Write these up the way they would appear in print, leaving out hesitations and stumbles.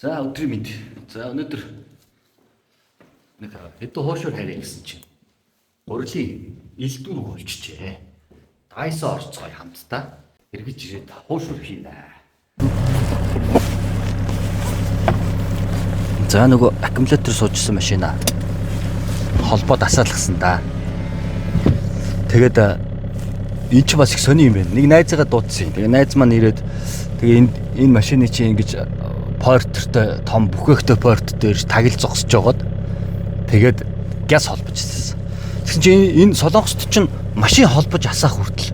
За өдрийн мэд. За өнөөдөр нэг хэдэн хоошор харьяа гэсэн чинь гурилын элдвэр болчихжээ. Дайсаа орцгоё хамтдаа эргэж ирээд хоошор хийнэ. За нөгөө аккумулятор суужсан машина холбоо дасаалгасан да. Тэгээд энэ ч бас их сони юм байна. Нэг найзаагаа дуудсан. Тэгээ найз маань ирээд тэгээ энэ машины чинь ингэж портертэй том бүхэхтэй порт дээр тагил зогсож жагаад тэгээд газ холбож ирсэн. Тэгсэн чинь энэ Солонгост чинь машин холбож асаах хүртэл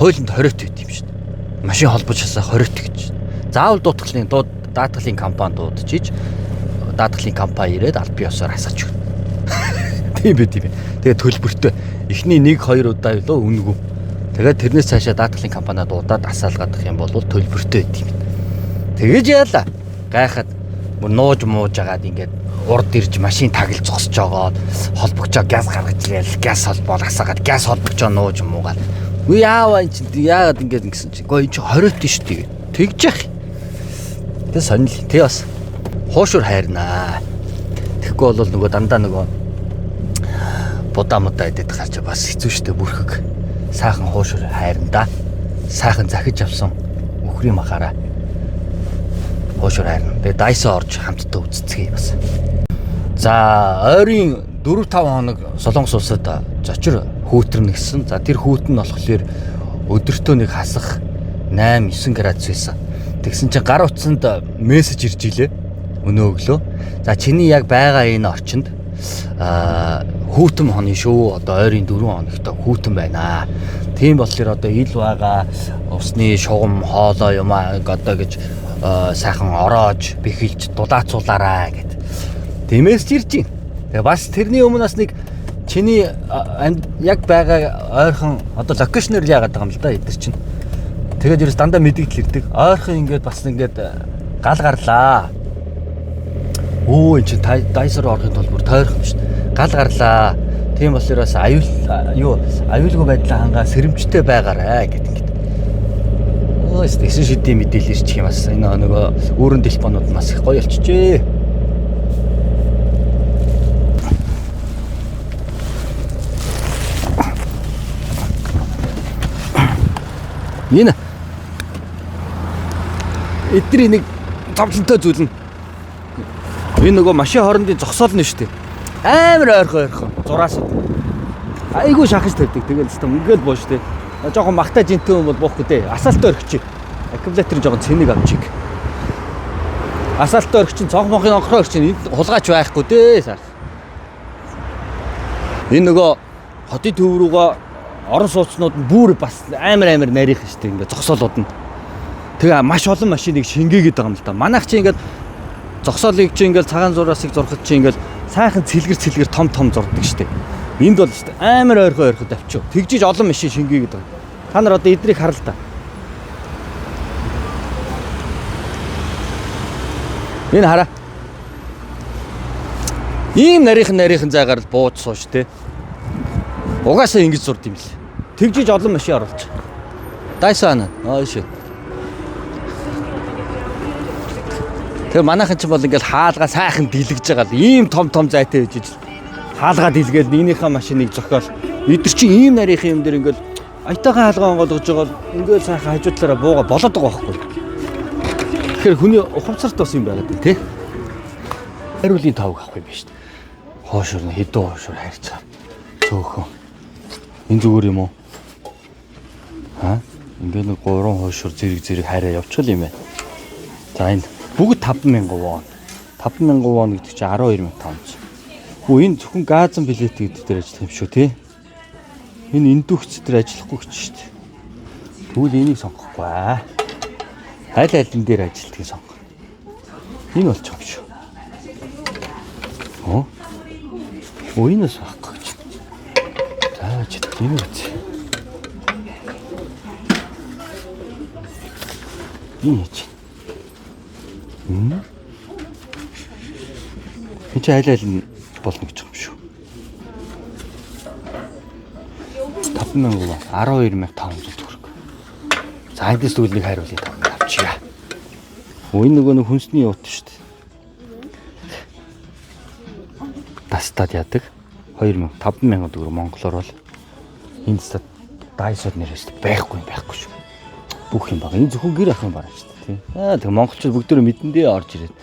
хуулинд 20-т байт юм шүү дээ. Машин холбож асаах 20-т гэж. Заавал даатгалын компани дуудчихж даатгалын компани ирээд аль бие ёсоор асааж өгнө. Тийм байт юм. Тэгээд төлбөртэй эхний 1-2 удаа юу үнэгүй. Тэгээд тэрнээс цаашаа даатгалын компаниа дуудаад асаалгадах юм бол төлбөртэй байт юм. Тэгэж яалаа. Гайхаад бүр нууж муужгаад ингээд урд ирж машин тагил зогсож жагаад холбогчоо газ гаргаж ирээл газ холбоод асаагаад газ холбогчоо нууж муугаад үе яаваа энэ чинь яагаад ингээд ингэсэн чинь гоо энэ чинь 20-т шүү дээ тэгж яах. Тэ сонир тэ бас хоошур хайрнаа. Тэгэхгүй бол нөгөө дандаа нөгөө будаа мудаа идэх гарч бас хэцүү шүү дээ бүрхэг. Сайхан хоошур хайрнаа. Сайхан захиж авсан өхрийн махаараа хоошур хайрна. Тэгээ дайсаа орж хамтдаа үзцгээе бас. За ойрын 4-5 хоног Солонгос улсад зочир хүүтэрнэ гэсэн. За тэр хүүт нь болохоор өдөртөө нэг хасах 8-9 градус байсан. Тэгсэн чинь гар утсанд мессеж ирж илээ. Өнөө өглөө. За чиний яг байгаа энэ орчинд хүүтэн хоны шүү. Одоо ойрын 4 хоногт хүүтэн байна. Тийм болохоор одоо ил байгаа усны шугам хоолой юм одоо гэж сайхан ороож бэхэлж дулаацуулаарай гэд. Тиймээс ирж байна. Тэгээ бас тэрний өмнө бас нэг чиний яг байгаа ойрхон одоо локейшнэр л яагаад байгаа юм л да эдгэр чинь. Тэгээд ерөөс дандаа мэдэгдэл ирдэг. Ойрхон ингээд бас ингээд гал гарлаа. Өө энэ чинь дайсаар орохын тулд бүр тойрхон шүү дээ. Гал гарлаа. Тийм болохоор бас аюулгүй байдлаа хангаа сэрэмжтэй байгаарай гэдэг. Эсвэл шидийн мэдээлэл ирчих юм бас энэ нөгөө өөрөн телефонууд бас их гоё болчихжээ. Энэ эдний нэг зовлонтой зүйл нь энэ нөгөө машин хоорондын зогсоол нь шүү дээ. Амар ойрхон зураас. Айгуу шахаж тавьдаг. Тэгээд л ингээл боо шүү дээ. Жохон махтай жинтэн юм бол буухгүй дээ. Асаалтаа орхичих. Аккумуляторын жоохон цэнийг авчиг. Асаалтаа орхичин цонхмохын онхроо орчин энд хулгайч байхгүй дээ сар. Энэ нөгөө хотын төв рүүгээ орон сууцнууд нь бүр бас амар нарийнх шүү дээ. Ингээ зогсоолууд нь. Тэгээ маш олон машиныг шингээгээд байгаа юм л да. Манайх чи ингээд зогсоолыг чи ингээд цагаан зураасыг зурхад чи ингээд сайхан цэлгэр том зурдаг шүү дээ. Энд бол шүү дээ амар ойрхон давчив. Тэгжиж олон машин шингээгээд байгаа. Та нар одоо эдрийг харал та. Энэ хараа. Ийм нарийнхан зайгаар л бууж сууж те. Угаасаа ингэж зурд юм л. Тэгжиж олон машин оруулж. Дайсан ааш. Тэр манайхан ч бол ингээл хаалгаа сайхан дийлгэж байгаа л ийм том зайтай байж ижил. Хаалгаа дийлгээд нэгнийхээ машиныг зохиол. Эдгэр чи ийм нарийнхан юм дээр ингээл аятайхан хаалгаа онгоолгож байгаа л ингээл сайхан хажуудлаараа бууга болоод байгаа байхгүй. Тэгэхээр хүний ухамсарт бас юм байгаад байна тий. Хариулын тавг авах юм байна шүү дээ. Хоошор нь хэдэн хоошор харьцаа. Цөөхөн. Энэ зүгээр юм уу? Ингээд нэг 3 хоошор зэрэг хараа явчихл юм байна. За энэ бүгд 5,000 вон. 5,000 вон гэдэг чинь 12,500. Энэ зөвхөн газан билет гэдэг дээр ажиллах юм шүү тий. Энэ индүхц дээр ажиллахгүй гэж шүү дээ. Тэгвэл энийг сонгохгүй аа. Аль дээр ажилтгийг сонгох. Энэ болчих юм шүү. Энэс байхгүй гэж. За чи энэ үз. Энэ чи. Энд аль нь болно гэж юм шүү. 5,000 12,500 төгрөг. За эндээс тэгвэл нэг хариулъя тавьчихъя. Энэ нөгөө нэг хүнсний юут шүү дээ. дастад яадаг. 2000 5000 төгрөг монголоор бол энэ стад дайсод нэрээс байхгүй шүү. Бүх юм байгаа. Энэ зөвхөн гэр ах юм байна шүү дээ, тий. Тэгээ монголчууд бүгдөө мэдэндээ орж ирээд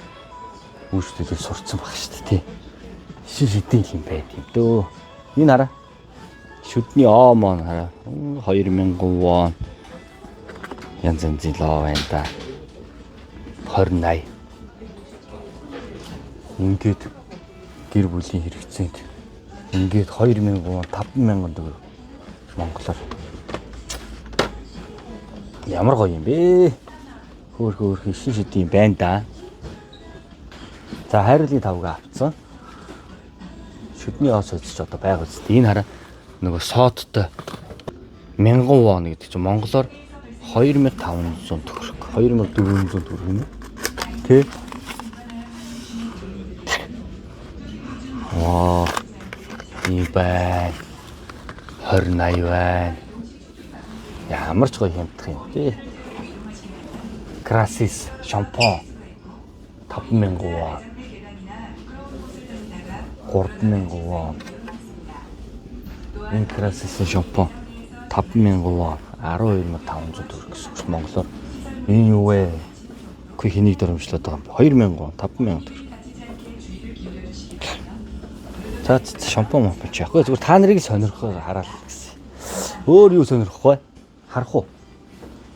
үүсдэл сурцсан баг шүү дээ, тий. Шидэл юм байт юм дөө. Энэ хараа. Шүдний оомон хараа. 2000 вон. Янз янзын лоо байна да. 2080. Ингээд гэр бүлийн хэрэгцээнд ингээд 2000 вон 5000 төгрөг монголоор. Ямар гоё юм бэ? Хөөх шид юм байна да. За хайрлын тавга авцсан. Шүдний оос үзэж одоо байгаад үстэй. Энэ хараа нөгөө сооттой 1000 вон гэдэг чинь монголоор 2500 төгрөг. 2400 төгрөг юм. Тэ? Ваа. И бай. 2080 байна. Ямар ч гоё хямдах юм тий. Красис шампунь 5000 вон. 3000 вон. Энэ красис шампунь 5000 вон. 12500 төгрөг гэсэн монголоор. Энэ юу вэ? Үгүй хэнийг дөрөмжлээд байгаа юм бэ? 2000 вон, 5000 төгрөг. За шампунь мопч яахгүй зүгээр та нарыг сонирхохоор хараал гэсэн. Өөр юу сонирхох вэ? Харах уу?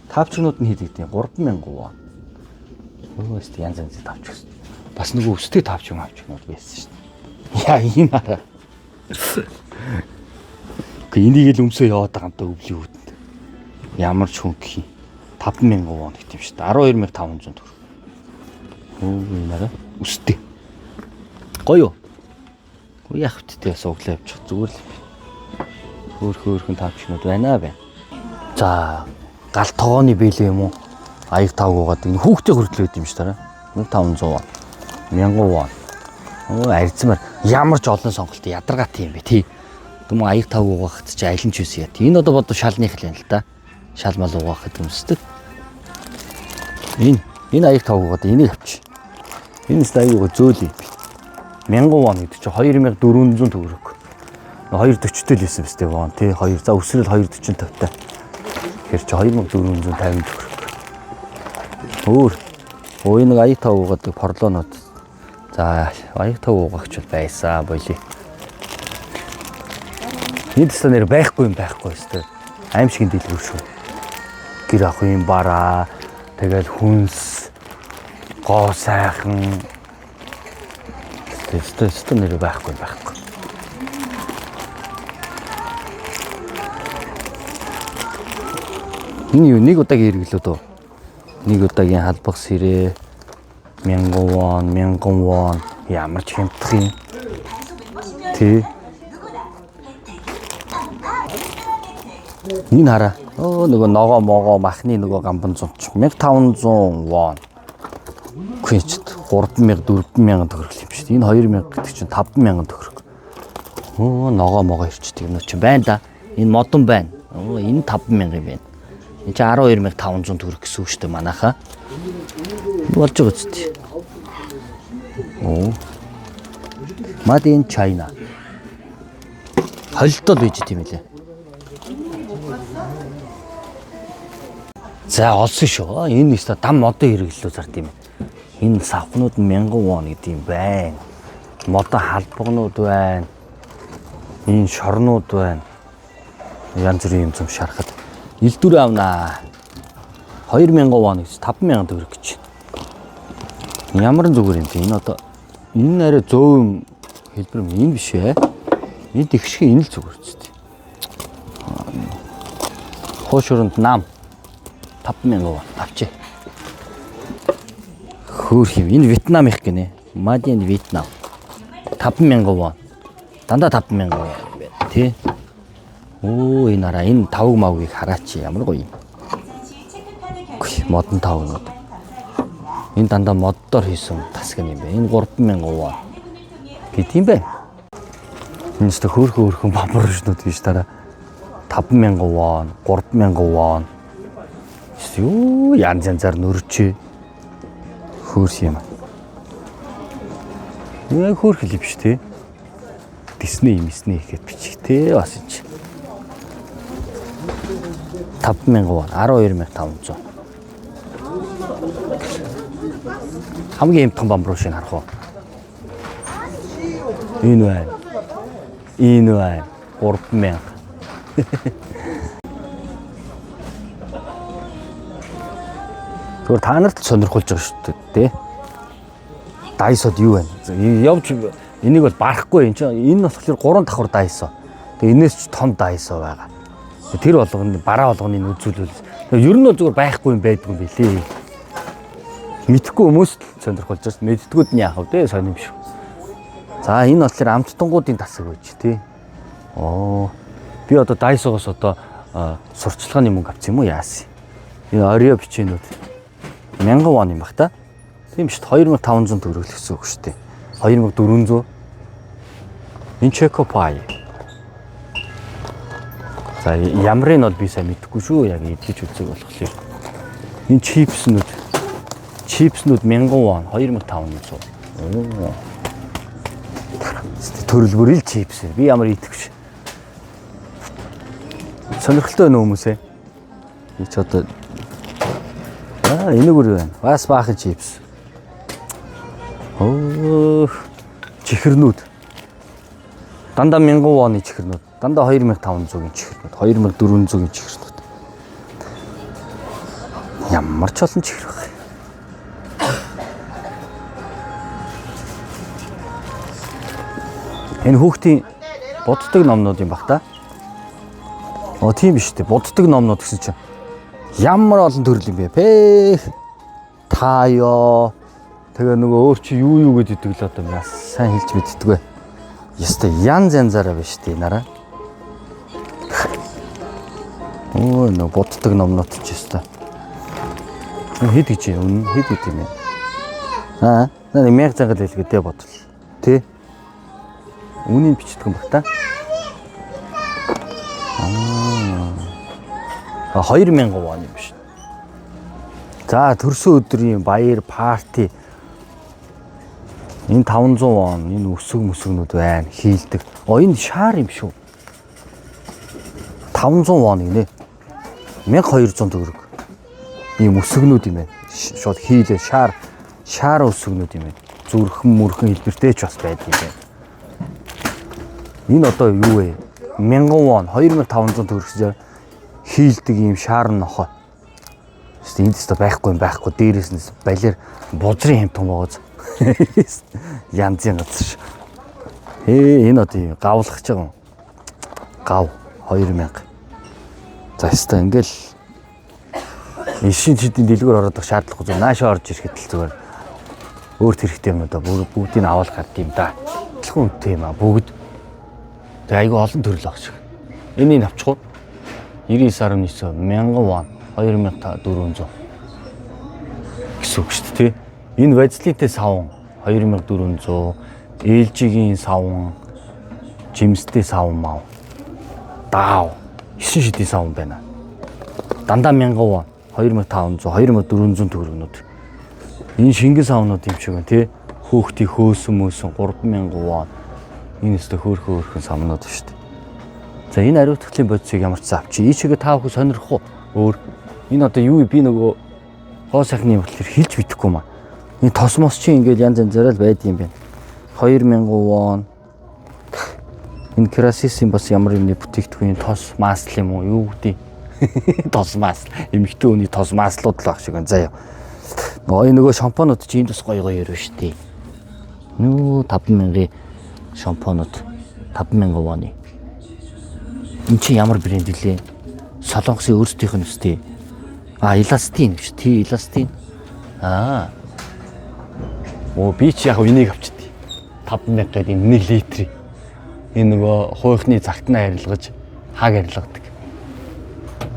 Тавчгнууд нь хэд гэдэг юм? 3000 вон. Өөст янз янз тавч гэсэн. Бас нөгөө өстэй тавчгнууд байсан шүү дээ. Яа энэ хараа. Энийг л өмсөө яваад байгаа юм даа өвлийн үүдэнд. Ямар ч хүн гэх юм 5000 вон гэх юм шүү дээ. 12500 төгрөг. Энэ хараа өстэй. Гоё юу? Уу яах вэ? Сууглаа явчих зүгээр л. Хөөхөн тавчнууд байна. За гал тогооны бэлээ юм уу? Аяг тавгуугаад энэ хүүхдээ хүртэл байд юм шүү дээ. 1500 вон. 1000 вон. Оо арьцмаар ямар ч олон сонголт ядаргаат юм бэ тий. Түм аяг тав угаахт чи айлын ч үс яа. Энэ одоо бодо шалных л юм л да. Шал мал угаахт өмсдөг. Энэ аяг тав угаад энийг авч. Энэ аяг зөөлий. 1000 вон гэдэг чи 2400 төгрөг. 240 тэл байсан биз дээ вон тий 2 за өсрөл 245 та. Тэгэхээр чи 2450 төгрөг. Өөр нэг аяг тав угаад порлонууд. За аяг тав угаагч байсан болий. Энд тест нэр байхгүй өстой. Аимшигын дэлгүүр шүү. Гэр ах юм бараа. Тэгэл хүнс гоо сайхан. Тест нэр байхгүй. Энэ юу нэг удаагийн хэрэглээ дөө. Нэг удаагийн халбах сэрээ 1000 вон ямар ч хямдах юм. Тий. Энэ хараа. Нөгөө ногоо могоо махны нөгөө гамбан зунч 1500 вон. Күнчт 3000 4000 төгрөг юм шүү дээ. Энэ 2000 гэдэг чинь 5000 төгрөг. Ногоо могоо ирчдэг юм чинь байна да. Энэ модон байна. Энэ 5000 юм байна. Энэ чинь 12500 төгрөг гэсэн үг шүү дээ манайхаа. Болж байгаа үстэй. Made in China. Холдол байж тийм ээ. За олсон шүү. Энэ нэстэ дам модон хэрэглэлөө зард юм. Энэ савхнууд 1000 вон гэдэг юм байна. Модон халбагнууд байна. Энэ шорнууд байна. Янз бүрийн юм зам шарахад илдүр авнаа. 2000 вон гэж 5000 төгрөг гэж. Ямар зүгээр юм бэ? Энэ одоо энэ арай зөөн хэлбэр юм биш ээ. Энэ тэгшхэн энэ л зүгээр ч тийм. Хоошоронд нам 5000 вон авчи. Хөөх юм. Энэ Вьетнам их гинэ. Made in Vietnam. 5000 вон. Дандаа 5000 вон байна тий. Энэ нараа энэ тавг мавгийг хараач ямар гоё юм. Модон тавгнууд. Энэ дандаа моддоор хийсэн тасг юм бэ. Энэ 3000 вон. Гэт юм бэ. Энэ ч хөөхөн бамбаршнууд биш тараа. 5000 вон, 3000 вон. Юу янзаар нөрчээ. Хөөх юм. Яг хөөх л биш тий. Disney гэхэд бичих те бас энэ чинь. 5000 вон 12500. Хамгийн эмтхан бамбруу шиг харах уу? Энэ байна. Энэ байна. 3000. Тэгвэл та нарт сонирхолж байгаа шүү дээ, тий? Дайсод юу байна? Явж энийг бол барахгүй энэ чинь энэ болохоор 3 давхар дайсоо. Тэгээ энэс ч том дайсоо байгаа. Тэр болгоны бараа болгоныг үзүүлвэл ер нь бол зүгээр байхгүй юм байдгүй юм билээ. Мэдхгүй хүмүүс сонирхолж байгаа. Мэддгүүд нь яах вэ? Сонирм шүү. За энэ болохоор амттангуудын тасаг байж тий. Оо. Би одоо дайсоогоос одоо сурчлагын мөнгө авсан юм уу яасан? Энэ орё бичээнүүд 1000 вон юм бах та. Тийм шүү дээ 2500 төгрөг л гэсэн үг шүү дээ. 2400. Энэ чекопай. За ямрыг нь бол би сайн мэдэхгүй шүү. Яг идэж үзэх болохоор. Энэ чипснүүд 1000 вон 2500. Оо. Төрөлбөр ил чипс. Би ямар идэвч. Сонирхолтой байна уу хүмүүсээ? Би ч одоо энэ бүр байна. Бас баахан чипс. Оо чихэрнүүд. Дандаа 1000 вон чихэрнүүд. Дандаа 2500-ийн чихэрнүүд. 2400-ийн чихэрнүүд. Ямар ч олон чихэр байх. Энэ хүүхдийн боддог номнууд юм бах та. Оо тийм биш үү? Боддог номнууд гэсэн чинь ямар олон төрөл юм бэ? Таяо. Тэгээ нөгөө өөр чи юу гэдээ идэг л одоо яс сайн хэлж мэддэггүй. Ястай янз янзаараа биш тий нараа. Оо нөгөө боддог номнууд ч ястай. Хэд гэж юм? Хэд гэдэг юм бэ? Наа 1000 цагаал хэлгээдээ бодвол. Тий. Үүнийг бичдэг юм баг та. 2000 вон юм биш. За төрсөн өдрийн баяр парти. Энэ 500 вон, энэ өсөг байна, хийлдэг. Энэ шаар юм шүү. 500 вон гинэ. 1200 төгрөг. Ийм өсгнүүд юм байна. Шууд хийлээ шаар өсгнүүд юм байна. Зүрхэн хэлбэртэй ч бас байдаг юм байна. Энэ одоо юу вэ? 1000 вон 2500 төгрөгсөөр хийлдэг ийм шаар нохоо. Энд тест байхгүй дээрээс нь балер бузрын хэмтэн бооз. Янзын газар ш. Энэ одоо гавлах ч юм. Гав 2000. За хэвээ ингээл ишин чидийн дэлгүүр ороод шаардлагагүй зөв наашаа орж ирэхэд л зүгээр өөрт хэрэгтэй юм одоо бүгдийг нь аваад гард юм да. Дэлгүүр үнэтэй юм а бүгд. Тэгээ айгүй олон төрөл баг шиг. Энийг авчих уу? 99.9 1000 вон 2400 гэсэн үг шүү дээ. Энэ вазлинтэй савн 2400, LG-гийн савн, жимстэй савн мав. Даав 9 шидийн савн байна. Дандаа 1000 вон 2500, 2400 төгрөгнүүд. Энэ шингэн савнууд юм шиг байна тий. Хөөхтийн хөөсөн 3000 вон. Энэ өстө хөөрхөн савнууд шүү дээ. За энэ ариутгын бодисыг ямар ч авчи. Ийшээгээ та бүхэн сонирх уу? Өөр энэ одоо юу би нөгөө гоо сайхны юм болохоор хэлж мэдэхгүй маа. Энэ тосмос чи ингээд янз янзаараа л байд юм байна. 2000 вон. Энэ красисийн бас ямар юмны бүтээгдэхүүн тос масл юм уу? Юу гэдэг? Тос масл. Эмэгтэй хүний тос маслууд л баг шиг байна. Заяа. Нөгөө шампунууд чи энэ бас гоё ярив штий. Нүү 5000-ийн шампунууд 5000 вон. Энд чи ямар брэнд илээ? Солонгосын өөрсдийнх нь үстэй. Эластин биш тий эластин. Би ч яг энийг авчихдээ. 5000 гэдэг энэ 1 литрийг. Энэ нөгөө хуйхны цагтнаа арилгаж хааг арилгадаг.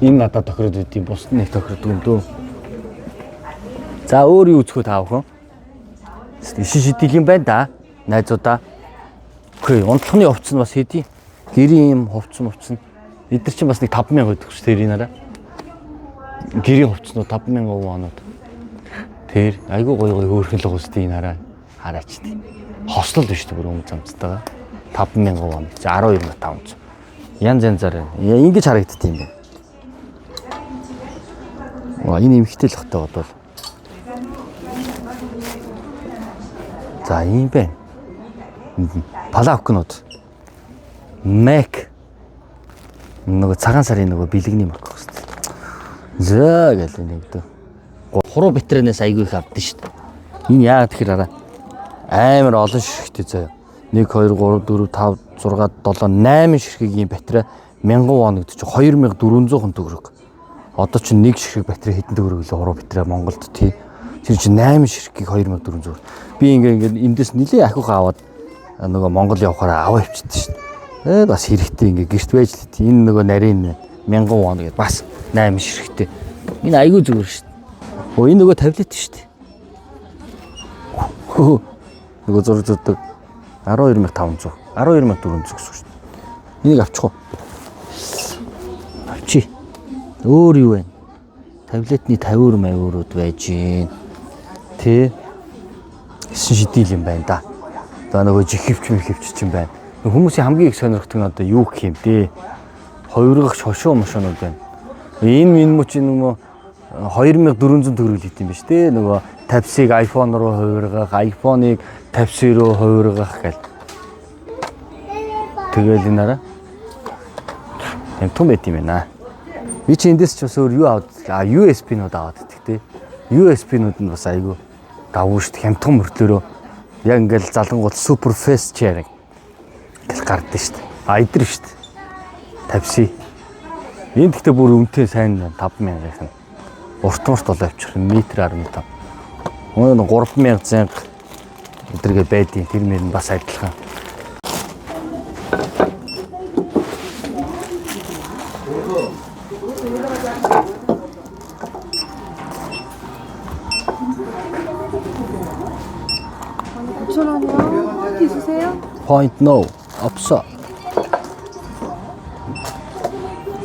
Энэ надад тохироод идэв бусд нэг тохирдог юм дөө. За өөр юу үзэх вэ та бүхэн? Ишин шидэл юм байна да. Найзуудаа. Окей, унтлахны хувцас нь бас хийдий. Гэрийн юм хувцас. Эдгээр чинь бас нэг 5000 гэдэг шүү тэр энэ араа. Гэрийн хувцснууд 5000 вонод. Тэр айгүй гоё хөөрхөн л гоостой энэ араа хараач тий. Хослол биш бүр юм замцтайгаа. 5,000 won. 12,500. Янз янзаар ингэж харагддаг юм байна. Ва энэ эмхтэй л хоттой бодвол. За ийм байна. Палавкнууд. Mac. Нөгөө цагаан сарын нөгөө бэлгэний марк хэвчээ. За гээл нэг дөө. 3 битрэнээс айгүй их авдсан шүү дээ. Энэ яагаад тэгэхээр араа амар олон ширхтээ заяа. 1 2 3 4 5 6 7 8 ширхгийн батарей 1000 won гэдэг чинь 2400 төгрөг. Одоо чинь нэг ширхэг батарей хэдэн төгрөг лөө 3 батарей Монголд тий. Тэр чинь 8 ширхгийг 2400. Би ингээд эндээс нилээ ахиух аваад нөгөө Монгол явахаараа аваа өвчтдээ шүү дээ. Бас хэрэгтэй ингээд гэрт байж л тий. Энэ нөгөө нарийн 1000 won гэдэг бас 8 ширхэгтэй. Энэ айгүй зүгээр шүү дээ. Оо энэ нөгөө таблет шүү дээ. Нөгөө зураг зурдаг 12,500 12,400 гэсэн шүү дээ. Энийг авчих уу? Авчи. Өөр юу вэ? Таблетны 50 50-ууд байж гин. Тэ. Гэсэн шидэл юм байна да. За нөгөө жихвч юм байна. Хүмүүсийн хамгийн их сонирхдаг нь одоо юу гэх юм бэ? Хувиргах шошоо мошонууд байна. Энэ мөч нөгөө 2400 төгрөг хийх юм ба шүү дээ. Нөгөө Type-C-г iPhone руу хувиргах, iPhone-ыг Type-C руу хувиргах гэл. Тэгэл энэ араа. Эм том байт юм байна. Би чи эндээс ч бас өөр юу аваад USB-нууд аваад идэх те. USB-нууд нь бас айгүй давуу шүү дээ. Хямдхан мөртлөөрөө яг ингээл залангууд super fast sharing гэл гардаг шүү дээ. Эдэр шүү дээ. Type-C. Энд гэхдээ бүр үнэтэй сайн 5,000-ийнх нь. Урт бол авчих метр 15. Өнөө 3,000 өдргээ байдیں۔ Тэр мөр нь бас адилхан. 포인트 있으세요? Point no. 없어.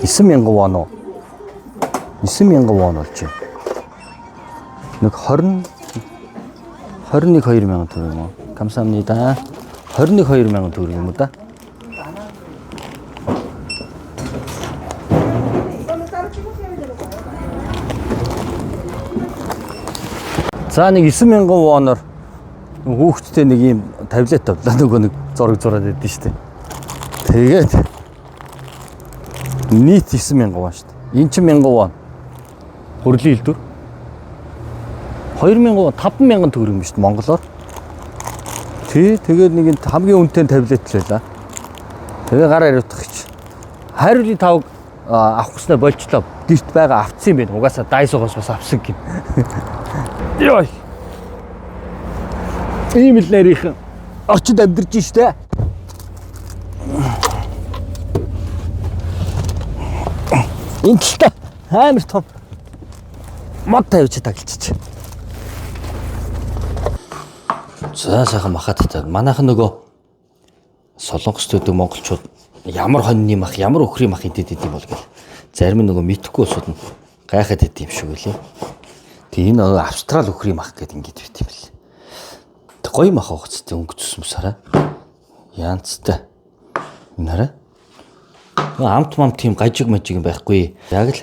있으면 won. 있으면 won 올지. нэг 21,000 төгрөг юм уу? 감사합니다. 21,000 төгрөг юм уу да? За нэг 9,000 won-оор хүүхдтэй нэг юм таблет авлаа нөгөө нэг зураг зураад байдсан шүү дээ. Тэгээд нийт 9,000 won шүү дээ. Энд чинь 1000 won. Хөрлийн хэлдвэр 2,000 5,000 төгрөг юм шүү дээ монголоор. Тэгээд нэг хамгийн үнэтэй таблет л байлаа. Тэгээ гараа ирэвдэх гэж. Хариулын тавг авах гэснээр болчлоо. Гэрт байгаа авцсан юм байна. Угаасаа дайсогоос бас авсан гин. Йой. Ийм л нарийнхан орчид амьдарч штэ. Энэ ч амар том мод тавьж таглчих. За сайхан махаттай. Манайхан нөгөө солонгост өдөг монголчууд ямар хоньны мах, ямар өхрийн мах идэд идэм бол гэл. Зарим нь нөгөө мэдхгүй усууд нь гайхаад идэм шүү гэлээ. Тэгээ энэ нөгөө австрал өхрийн мах гэдэг ингэж бит юм бэл. Тэг гоё мах уухцтай өнгөцсөн мөсараа. Янцтай. Энэ хараа. Амт мам тийм гажиг мажиг юм байхгүй. Яг л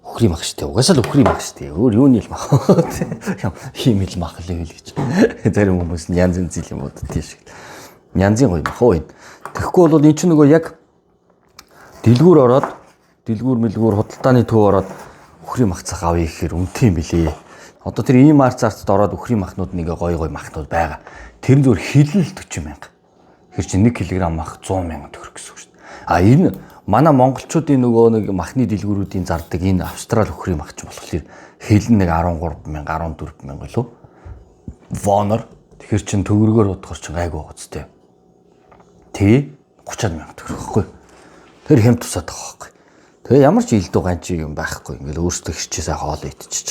өхрийн мах штэ. Угаасаа л өхрийн мах штэ. Өөр юуны л мах. Хиймэл мах л гэж. Зарим хүмүүс нь янз янз юм уу тийш. Янзын гоё мах уу энэ. Тэгэхгүй бол эн чинь нөгөө яг дэлгүүр ороод дэлгүүр худалдааны төв ороод өхрийн мах цах авъя гэхээр үнэтэй юм билээ. Одоо тэр ийм арцаарт ороод өхрийн махнууд нэг гоё махнууд байгаа. Тэр зөвөр хилэл 40,000. Тэр чинь 1 кг мах 100,000 төгрөг гэсэн үг шүү дээ. А энэ манай монголчуудын нөгөө нэг махны дэлгүүрүүдийн зардаг энэ австрал өхрийн мах ч болохоор хилэн нэг 13,000 14,000 лөө. Вонор тэгэхээр чин төгрөгөөр бодохоор чин гайгүй гоцтой. Тэ 30,000 төгрөг байхгүй. Тэр хэм тусаад байгаа байхгүй. Тэгээ ямар ч илдүү ганчи юм байхгүй. Ингээл өөртөө хэрчээсээ хоол идчихэж.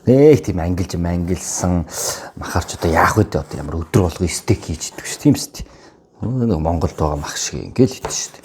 Нэг тийм ангилсан махарч одоо яах вэ одоо ямар өдөр болго стейк хийж идэх ш. Тийм сте. Нэг Монголд байгаа мах шиг ингээл идэх ш.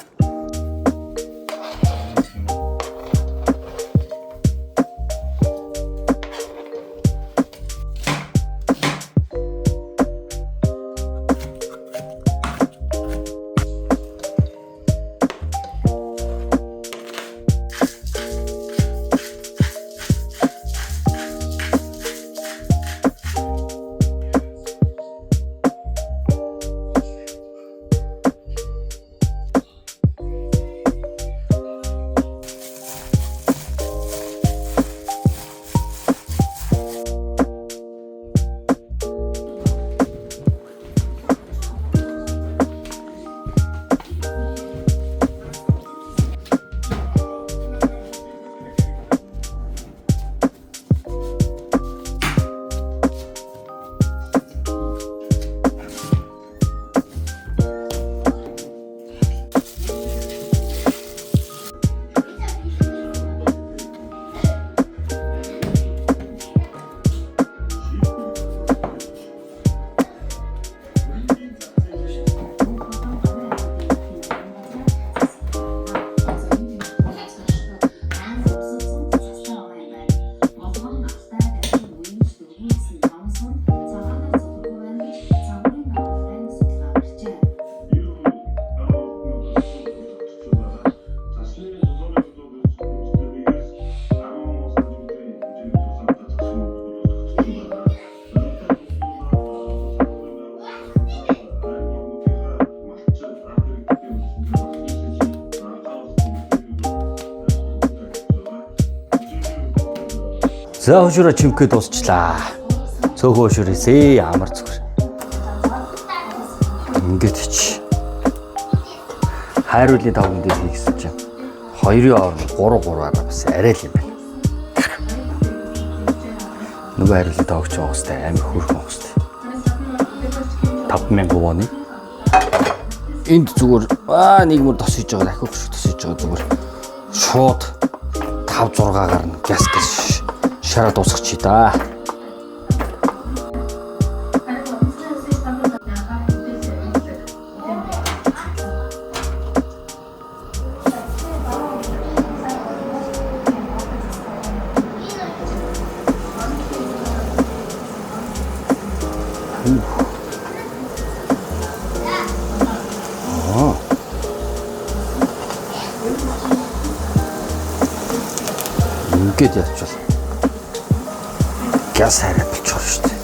За хөшөөрөө чимхээ дуусчлаа. Цөөхөн хөшөөрөөсэй ямар зүгээр. Ингээд чи. Хайруулын тавган дээр хийгсэн чинь 2-ын хооронд 3-3-аар бас арай л юм байна. Нөгөө хайруулын тавгч байгаа хэвээр амар хөөрхөн хэвээр. 5000 вон. Энд зүгээр нэг мөр тос хийж байгаа ахиух шиг тос хийж байгаа зүгээр шууд 5-6-аар нь газ шараа дуусгачих та. Ингээд ячвал газ хараа болчихор шүү дээ.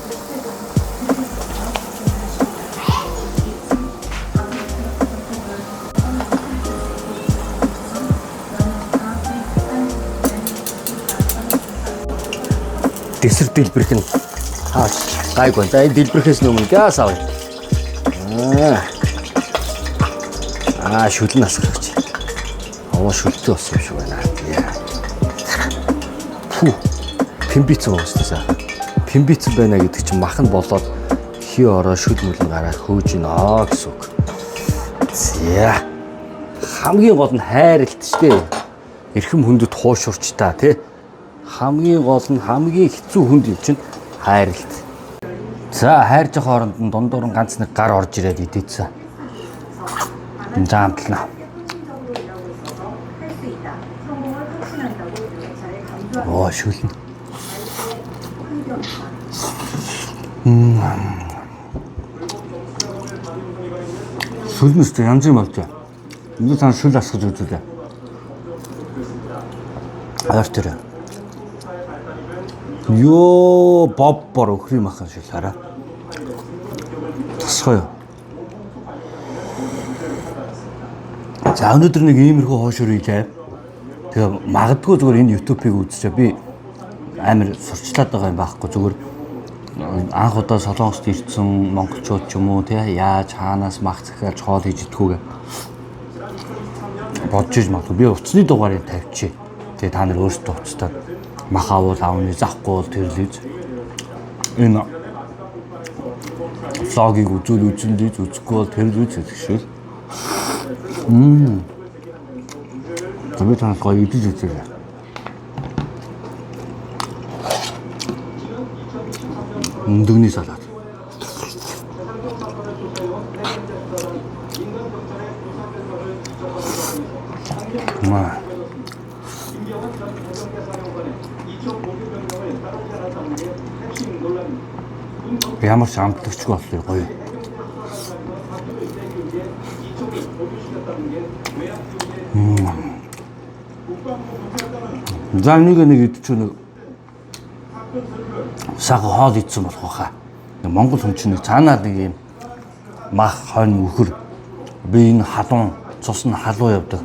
Дэсэр дэлбэрх нь гайг байна. Энэ дэлбэрхээс өмнө газ авъя. Шүлэн насах гэж. Шүлтэй болсон юм шиг байна. Пимбиц уустаа. Пимбиц байна гэдэг чинь махан болоод хий ороо шүл мүлэн гараад хөөж гинэ гэсэн үг. За. Хамгийн гол нь хайрлт шүү дээ. Эрхэм хүндэд хуушурч та тий. Хамгийн гол нь хамгийн хэцүү хүнд юм чинь хайрлт. За хайрж байгаа хооронд нь дундуур нь ганц нэг гар орж ирээд идэвсэн. Заамтлаа. Шүлэн. Шүлнэс янз юм болж байна. Энд цаана шүл асгаж үзүүлээ. Аяар тэр. Йоо боббор өхрий махан шил хараа. Тасгой. За өнөөдөр нэг иймэрхүү хоошор хийлээ. Тэгээ магадгүй зүгээр энэ YouTube-ыг үзчихээ би амар сурчлаад байгаа юм байхгүй зүгээр анх удаа Солонгост ирсэн монголчууд ч юм уу тий яаж хаанаас мах захиалж хоол хийж идэггүйгээ бодож иж магадгүй би уцсны дугаарыг тавьчих. Тэгээ та нар өөрсдөө уцтаад мах авал авны захгүй бол тэрлэж энэ влогийг үзүүлж үзэхгүй бол тэрлэж гэдэг шиг. Тэгэ танаас гоё идэж үзээ. Өндөгний салат. Ямар ч амтлагчгүй боллоо гоё. За нэг идчихв нэг сага хоол идсэн болох хаа. Монгол хүн чинь цаанаа нэг юм мах хонь өхөр би энэ халуун цус нь халуун явдаг.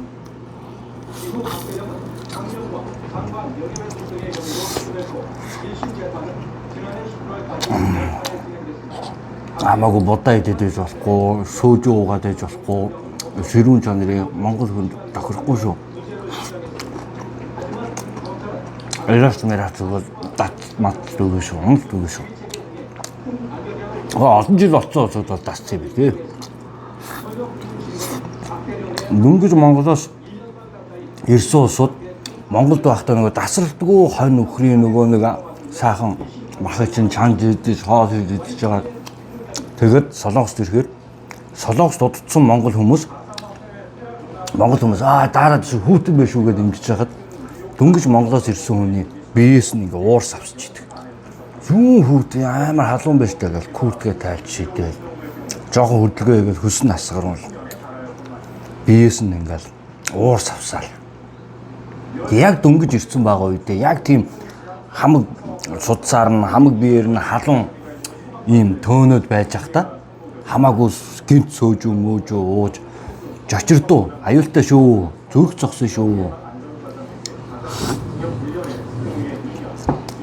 Амаагүй бодоо идэж болохгүй, сөөжөө уугаад ээж болохгүй, ширүүн чанарын монгол хүнд тохирохгүй шүү. Элэс мэрат зүгээр дат мат дүүгээ шүү, онц дүүгээ шүү. Олон жил болцсон бол дасчих юм тий. Дөнгөж Монголоос ирсэн улсууд Монголд байхдаа нөгөө дасралтгүй хонь өхрийн нөгөө нэг сайхан махыг чинь чанж идэж, хоол идэж байгаа. Тэгээд Солонгост ирэхээр Солонгост удацсан монгол хүмүүс дараа чи хүүтэн байх шүү гэдээ имжиж хахад дөнгөж Монголоос ирсэн хүний биеэс нь ингээ уурс авсч идэг. Юу хүүтэн амар халуун байж таа гэл куртгээ тайлж шийдэл. Жохон хөдөлгөө игээл хөсөн асгарвал биеэс нь ингээл уурс авсаал. Яг дөнгөж ирсэн байгаа үедээ яг тийм хамаг судсаар нь хамаг биеэр нь халуун ийм төөнөд байж захта хамаагүй гинт сөөжөө мөөжөө ууж жочирдуу аюултай шүү зүрх зогсон шүү.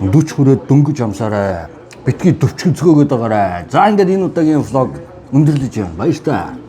40 хүрээд дөнгөж амсаарай. Битгий 40 згөөгöd байгаарай. За ингээд энэ удаагийн влог өндөрлөж байна. Баяр та.